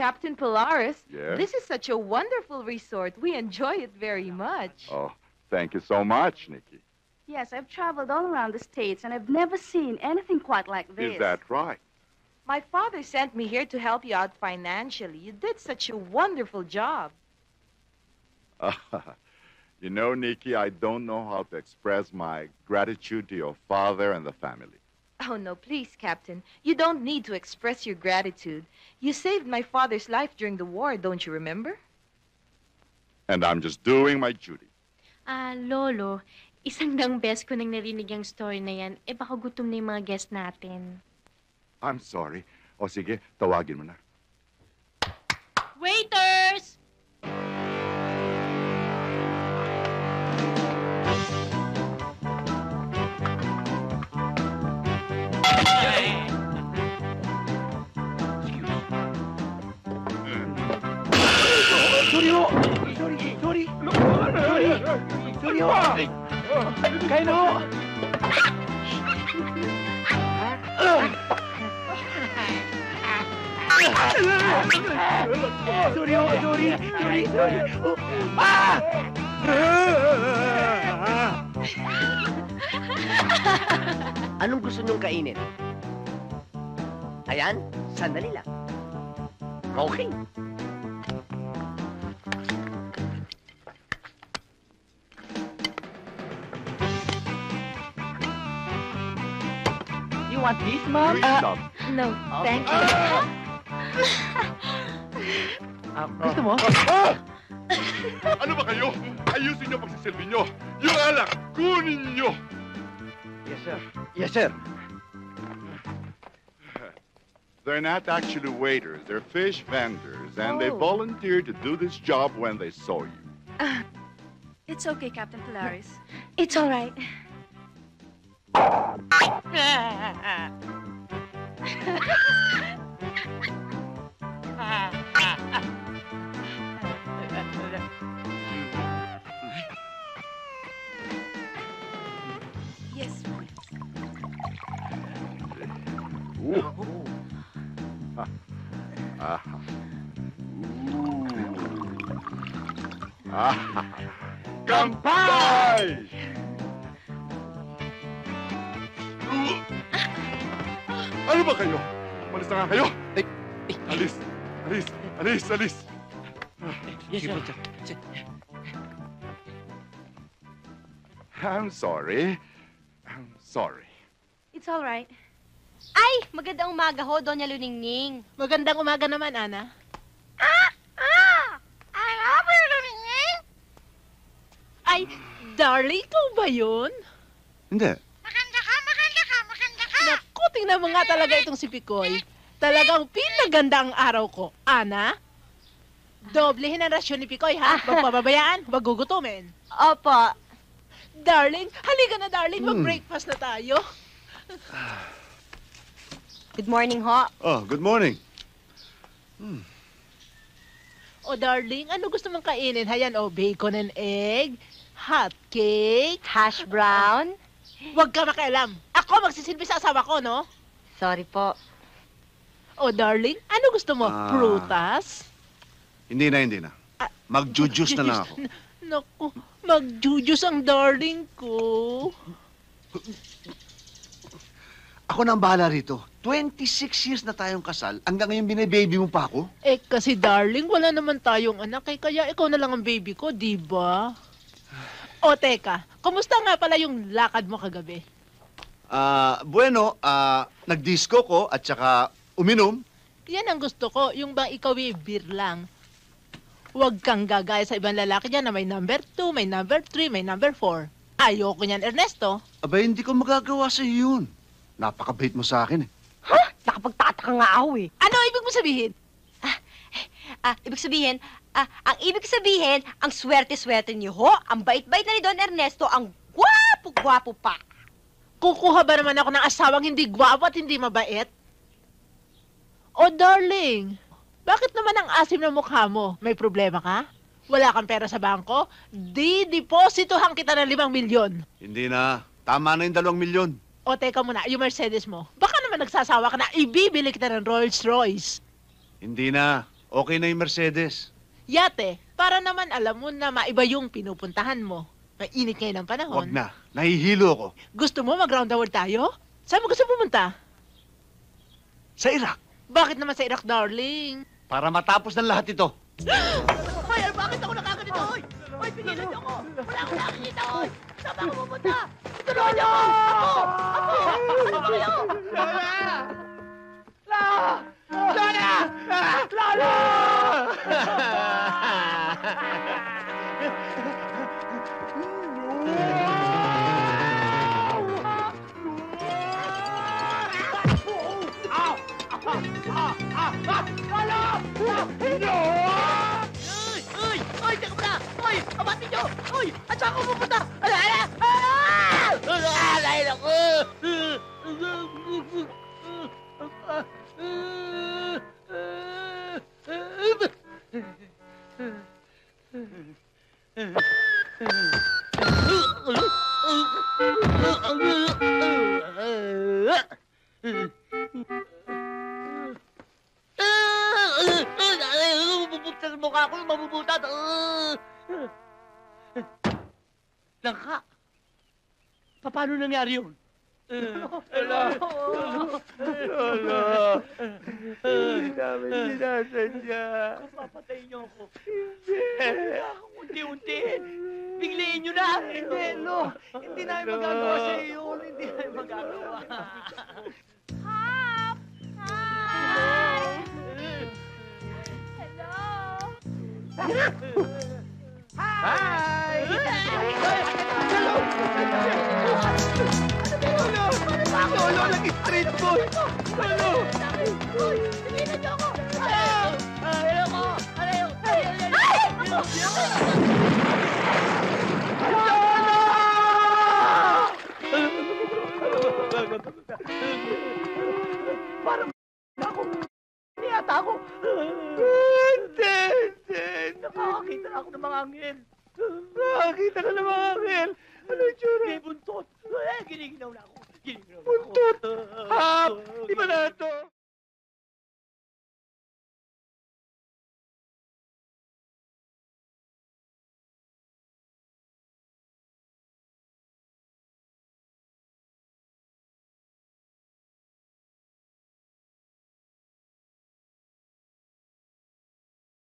Captain Polaris. Yes? This is such a wonderful resort. We enjoy it very much. Oh, thank you so much, Nikki. Yes, I've traveled all around the States, and I've never seen anything quite like this. Is that right? My father sent me here to help you out financially. You did such a wonderful job. You know, Nikki, I don't know how to express my gratitude to your father and the family. Oh, no, please, Captain. You don't need to express your gratitude. You saved my father's life during the war, don't you remember? And I'm just doing my duty. Lolo, isang daang beses ko nang narinig ang story na yan. Baka gutom na yung mga guest natin. I'm sorry. O sige, tawagin mo na. Waiters! Sorry ho! Sorry! Sorry ho! Kain na ho! Sorry ho! Sorry! Anong gusto niyong kainin? Ayan, sandali lang. Okay. You want this, Mom? No, thank you. Gusto mo? Ano ba kayo? Ayusin niyo pagsisilbi niyo. Yung alak, kunin niyo. Yes, sir. Yes, sir. They're not actually waiters. They're fish vendors. And they Oh. volunteered to do this job when they saw you. It's okay, Captain Polaris. It's all right. Yes, Ah. Ah. Kampay! Ano ba kayo? Malis na nga kayo. Alis. Yes, sir. I'm sorry. It's all right. Ay, magandang umaga ho, Doña Luningning. Magandang umaga naman, Ana. Ay, darling, ikaw ba yun? Hindi. Maganda ka. Naku, tingnan mo nga talaga itong si Picoy. Talagang pinaganda ang araw ko. Ana, doblehin ang rasyon ni Picoy, ha? Huwag pababayaan, huwag gugutumin. Opo. Darling, halika na, darling. Mag-breakfast na tayo. Good morning ho. Oh, good morning. O, darling, ano gusto mong kainin? Hayan, bacon and egg, hot cake. Hash brown. Huwag ka makialam. Ako magsisilbi sa asawa ko, no? Sorry po. O, darling, ano gusto mo? Prutas? Hindi na. Mag-juice na lang ako. Naku, mag-jujus ang darling ko. Ako na ang bahala rito. 26 years na tayong kasal. Hanggang ngayon bine-baby mo pa ako? Kasi darling, wala naman tayong anak. Kaya ikaw na lang ang baby ko, di ba? O, teka. Kumusta nga pala yung lakad mo kagabi? Bueno, nag-disco ko at saka uminom. Yan ang gusto ko. Yung bang ikaw beer lang. Huwag kang gagaya sa ibang lalaki dyan na may number 2, may number 3, may number 4. Ayoko niyan, Ernesto. Abay, hindi ko magagawa sa iyo yun. Napakabait mo sa akin eh. Ha? Nakapagtataka nga ako eh. Ano ibig mo sabihin? Ang ibig sabihin, ang swerte-swerte niyo ho, ang bait-bait na ni Don Ernesto, ang gwapo-gwapo pa. Kukuha ba naman ako ng asawang hindi gwapo at hindi mabait? O, darling, bakit naman ang asim na mukha mo? May problema ka? Wala kang pera sa bangko? Di-depositohan kita ng 5 milyon. Hindi na. Tama na yung 2 milyon. O, teka muna, yung Mercedes mo. Baka naman nagsasawa ka na ibibili kita ng Rolls Royce. Hindi na. Okay na yung Mercedes. Yate, para naman alam mo na maiba yung pinupuntahan mo. Mainit ngayon ang panahon. Wag na. Nahihilo ako. Gusto mo mag-round the world tayo? Saan mo gusto pumunta? Sa Iraq. Bakit naman sa Iraq, darling? Para matapos ng lahat ito. Hoy, bakit ako nakaganito, hoy? Hoy, pigilan niyo ako! Wala akong nakakita, hoy! Saan ba ako pupunta? Tulungan niyo ako! Ako! Ano ba kayo? Lola! Lola! Lola! Uy, teka muna! Uy, abati nyo! Uy, at saan ako pupunta? Alala! Alay ako! Mabubuksan ang mukha ko, mabubutat. Langka. Paano nangyari yun? Lola. Hindi namin sinasadya. Kung papatayin niyo ako. Hindi. Unti-unti. Biglayin niyo na. Hindi, Lo. Hindi namin magagawa sa iyo. Hindi namin magagawa. Hop! Hi! Hello! Hi! Lolo, nag-street food! Lolo! Uy! Tingnan niyo ako! Ayaw ko! Ayaw! Parang ako! Niyata ako! Hindi! Nakakakita na ako ng mga anghel! Nakakakita ka ng mga anghel! Ano yung tsura? May buntot! Giniginaw na ako! Buntot! Hap! Di ba na ito?